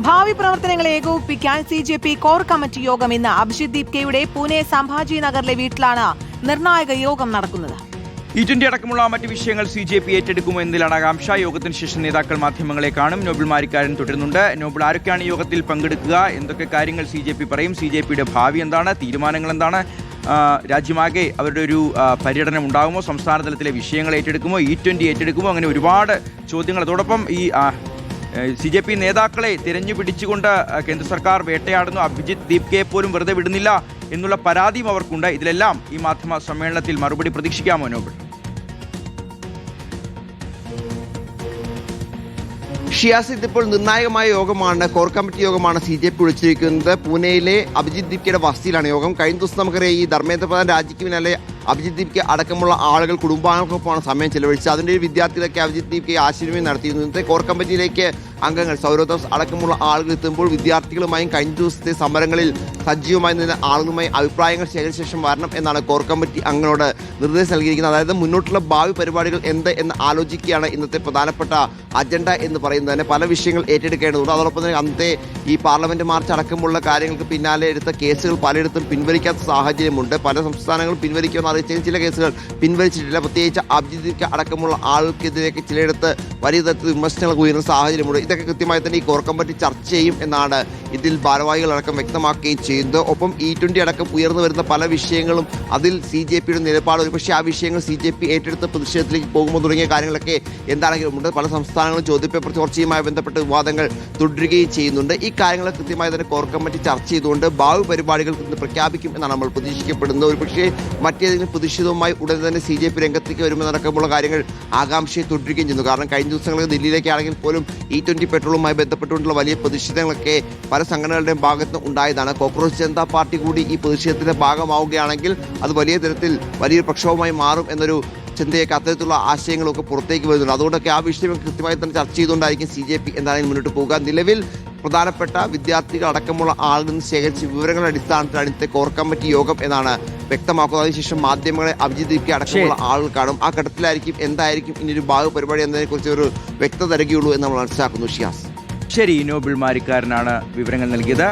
ഭാവി പ്രവർത്തനങ്ങളെ ഏകോപിപ്പിക്കാൻ CJP core committee യോഗം ഇന്ന്. അഭിജിത് ദീപ്കെയുടെ പൂനെ സംഭാജി നഗറിലെ വീട്ടിലാണ് നിർണായക യോഗം നടക്കുന്നത്. E20 അടക്കമുള്ള മറ്റ് വിഷയങ്ങൾ CJP ഏറ്റെടുക്കുമോ എന്നതിലാണ് ആകാംക്ഷ. യോഗത്തിന് ശേഷം നേതാക്കൾ മാധ്യമങ്ങളെ കാണും. നോബിൾ മാരിക്കാരൻ തുടരുന്നുണ്ട്. നോബിൾ, ആരൊക്കെയാണ് യോഗത്തിൽ പങ്കെടുക്കുക? എന്തൊക്കെ കാര്യങ്ങൾ CJP പറയും? CJPയുടെ ഭാവി എന്താണ്? തീരുമാനങ്ങൾ എന്താണ്? രാജ്യമാകെ അവരുടെ ഒരു പര്യടനം ഉണ്ടാകുമോ? സംസ്ഥാന തലത്തിലെ വിഷയങ്ങൾ ഏറ്റെടുക്കുമോ? E20 ഏറ്റെടുക്കുമോ? അങ്ങനെ ഒരുപാട് ചോദ്യങ്ങൾ. അതോടൊപ്പം ഈ CJP നേതാക്കളെ തിരഞ്ഞു പിടിച്ചുകൊണ്ട് കേന്ദ്ര സർക്കാർ വേട്ടയാടുന്നു. അഭിജിത് ദീപ്കയെ പോലും വെറുതെ വിടുന്നില്ല എന്നുള്ള പരാതിയും അവർക്കുണ്ട്. ഇതിലെല്ലാം ഈ മാധ്യമ സമ്മേളനത്തിൽ മറുപടി പ്രതീക്ഷിക്കാമോ നോബിൾ? ഷിയാസ്, ഇതിപ്പോൾ നിർണായകമായ യോഗമാണ്, കോർ കമ്മിറ്റി യോഗമാണ് CJP വിളിച്ചിരിക്കുന്നത്. പൂനെയിലെ അഭിജിത് ദീപ്കയുടെ വസതിയിലാണ് യോഗം. കഴിഞ്ഞ ദിവസം നമുക്കറിയാം, ഈ ധർമ്മേന്ദ്ര പ്രധാൻ രാജിക്ക് പിന്നാലെ അഭിജിത് ദീപ്കെ അടക്കമുള്ള ആളുകൾ കുടുംബാംഗങ്ങൾക്കൊപ്പമാണ് സമയം ചെലവഴിച്ചത്. അതിൻ്റെ ഒരു വിദ്യാർത്ഥികളൊക്കെ അഭിജിത് ദീപ്കെ ആശയവിനിമയം നടത്തിയിരുന്നു. ഇന്നത്തെ കോർ കമ്മിറ്റിയിലേക്ക് അംഗങ്ങൾ സൗരവ് അടക്കമുള്ള ആളുകൾ എത്തുമ്പോൾ വിദ്യാർത്ഥികളുമായും കഴിഞ്ഞ ദിവസത്തെ സമരങ്ങളിൽ സജീവമായി നിന്ന ആളുകളുമായി അഭിപ്രായങ്ങൾ ശേഖരിച്ച ശേഷം വരണം എന്നാണ് കോർ കമ്മിറ്റി അംഗങ്ങളോട് നിർദ്ദേശം നൽകിയിരിക്കുന്നത്. അതായത് മുന്നോട്ടുള്ള ഭാവി പരിപാടികൾ എന്ത് എന്ന് ആലോചിക്കുകയാണ് ഇന്നത്തെ പ്രധാനപ്പെട്ട അജണ്ട എന്ന് പറയുന്നത്. തന്നെ പല വിഷയങ്ങൾ ഏറ്റെടുക്കേണ്ടതുണ്ട്. അതോടൊപ്പം തന്നെ അന്നത്തെ ഈ പാർലമെന്റ് മാർച്ച് അടക്കമുള്ള കാര്യങ്ങൾക്ക് പിന്നാലെ എടുത്ത കേസുകൾ പലയിടത്തും പിൻവലിക്കാത്ത സാഹചര്യമുണ്ട്. പല സംസ്ഥാനങ്ങളും പിൻവലിക്കുമെന്ന് അറിയിച്ച ചില കേസുകൾ പിൻവലിച്ചിട്ടില്ല. പ്രത്യേകിച്ച് അഭിജിത് അടക്കമുള്ള ആൾക്കെതിരെയൊക്കെ ചിലയിടത്ത് വലിയ തരത്തിൽ വിമർശനങ്ങൾ ഉയരുന്ന സാഹചര്യമുണ്ട്. ഇതൊക്കെ കൃത്യമായി തന്നെ ഈ കോർ കമ്മിറ്റി ചർച്ച ചെയ്യും എന്നാണ് ഇതിൽ ഭാരവാഹികളടക്കം വ്യക്തമാക്കുകയും ചെയ്യുന്നത്. ഒപ്പം E20 അടക്കം ഉയർന്നു വരുന്ന പല വിഷയങ്ങളും അതിൽ CJPയുടെ നിലപാട് ഒരുപക്ഷെ ആ വിഷയങ്ങൾ CJP ഏറ്റെടുത്ത പ്രതിഷേധത്തിലേക്ക് പോകുമ്പോൾ തുടങ്ങിയ കാര്യങ്ങളൊക്കെ എന്താണെങ്കിലും ഉണ്ട്. പല സംസ്ഥാനങ്ങളും ചോദ്യപേപ്പർ ചോർച്ചയുമായി ബന്ധപ്പെട്ട വിവാദങ്ങൾ തുടരുകയും ചെയ്യുന്നുണ്ട്. ഈ കാര്യങ്ങൾ കൃത്യമായി തന്നെ കോർ കമ്മിറ്റി ചർച്ച ചെയ്തുകൊണ്ട് ഭാവി പരിപാടികൾ ഇന്ന് പ്രഖ്യാപിക്കും എന്നാണ് നമ്മൾ പ്രതീക്ഷിക്കപ്പെടുന്നത്. ഒരുപക്ഷെ മറ്റേതെങ്കിലും പ്രതിഷേധവുമായി ഉടൻ തന്നെ CJP രംഗത്തേക്ക് വരുമെന്നടക്കമുള്ള കാര്യങ്ങൾ ആകാംക്ഷയെ തുടരുകയും ചെയ്യുന്നു. കാരണം കഴിഞ്ഞ ദിവസങ്ങളിൽ ദില്ലിയിലേക്കാണെങ്കിൽ പോലും E20 പെട്രോളുമായി ബന്ധപ്പെട്ടുകൊണ്ടുള്ള വലിയ പ്രതിഷേധങ്ങളൊക്കെ പല സംഘടനകളുടെയും ഭാഗത്ത് ഉണ്ടായതാണ്. കോക്രോച്ച് ജനതാ പാർട്ടി കൂടി ഈ പ്രതിഷേധത്തിന്റെ ഭാഗമാവുകയാണെങ്കിൽ അത് വലിയ തരത്തിൽ വലിയൊരു പ്രക്ഷോഭമായി മാറും എന്നൊരു ചിന്തയൊക്കെ അത്തരത്തിലുള്ള ആശയങ്ങളൊക്കെ പുറത്തേക്ക് വരുന്നുണ്ട്. അതുകൊണ്ടൊക്കെ ആ വിഷയം കൃത്യമായി തന്നെ ചർച്ച ചെയ്തുകൊണ്ടായിരിക്കും CJP എന്തായാലും മുന്നോട്ട് പോകുക. നിലവിൽ പ്രധാനപ്പെട്ട വിദ്യാർത്ഥികൾ അടക്കമുള്ള ആളുകളിൽ നിന്ന് ശേഖരിച്ച വിവരങ്ങളുടെ അടിസ്ഥാനത്തിലാണ് ഇന്നത്തെ കോർ കമ്മിറ്റി യോഗം എന്നാണ് വ്യക്തമാക്കുന്നത്. അതിനുശേഷം മാധ്യമങ്ങളെ അഭിജിത് ദീപ്കെ അടക്കമുള്ള ആളുകൾ കാണും. ആ ഘട്ടത്തിലായിരിക്കും എന്തായിരിക്കും ഇനി ഒരു ഭാവി പരിപാടി എന്നതിനെക്കുറിച്ച് ഒരു വ്യക്തത തരികയുള്ളൂ എന്ന് നമ്മൾ മനസ്സിലാക്കുന്നു. ഷിയാസ്, ശരി, നോബിൾ മാരിക്കാരനാണ് വിവരങ്ങൾ നൽകിയത്.